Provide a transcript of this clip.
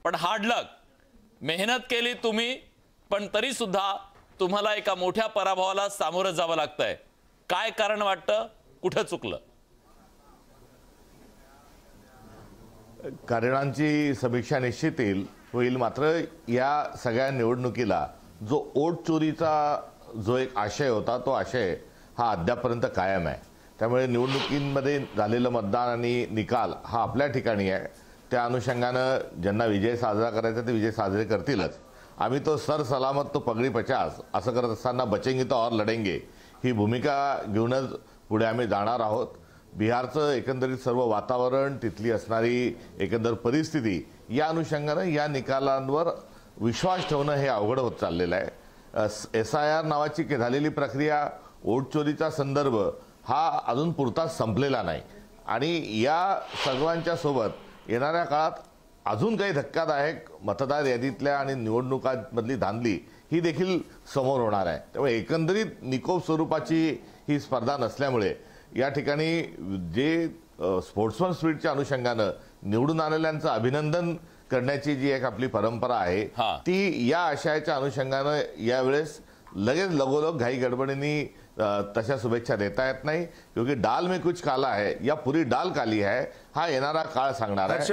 पण हार्ड लक, मेहनत केली तुम्ही, पण तरी सुद्धा तुम्हाला एका मोठ्या पराभवाला सामोरं जावं लागतंय. काय कारण वाटतं? कुठं चुकलं? कारणांची समीक्षा निश्चित होईल. मात्र या सगळ्या निवडणुकीला जो वोट चोरीचा जो एक आशय होता, तो आशय हा अद्यापपर्यंत कायम आहे. त्यामुळे निवडणुकींमध्ये झालेलं मतदान आणि निकाल हा आपल्या ठिकाणी आहे. त्या अनुषंगानं ज्यांना विजय साजरा करायचा ते विजय साजरे करतीलच. आम्ही तो सर सलामत तो पगडी 50 असं करत असताना बचेंगे तो और लढेंगे ही भूमिका घेऊनच पुढे आम्ही जाणार आहोत. बिहारचं एकंदरीत सर्व वातावरण, तिथली असणारी एकंदर परिस्थिती या अनुषंगानं या निकालांवर विश्वास ठेवणं हे अवघड होत चाललेलं आहे. SIR नावाची झालेली प्रक्रिया, वोट चोरीचा संदर्भ हा अजून पुरताच संपलेला नाही आणि या सर्वांच्या सोबत येणाऱ्या काळात अजून काही धक्कादायक मतदार यादीतल्या आणि निवडणुकांमधली धांदली ही देखील समोर होणार आहे. त्यामुळे एकंदरीत निकोप स्वरूपाची ही स्पर्धा नसल्यामुळे या ठिकाणी जे स्पोर्ट्समन स्पिरिटच्या अनुषंगानं निवडून आलेल्यांचं अभिनंदन करण्याची जी एक आपली परंपरा आहे ती या आशयाच्या अनुषंगानं यावेळेस लगेच लगोलग घाई गडबडीने तशा शुभेच्छा देता येत नाही. क्योंकि डाल में कुछ काला है या पूरी डाल काली है हा येणारा काळ सांगणार आहे.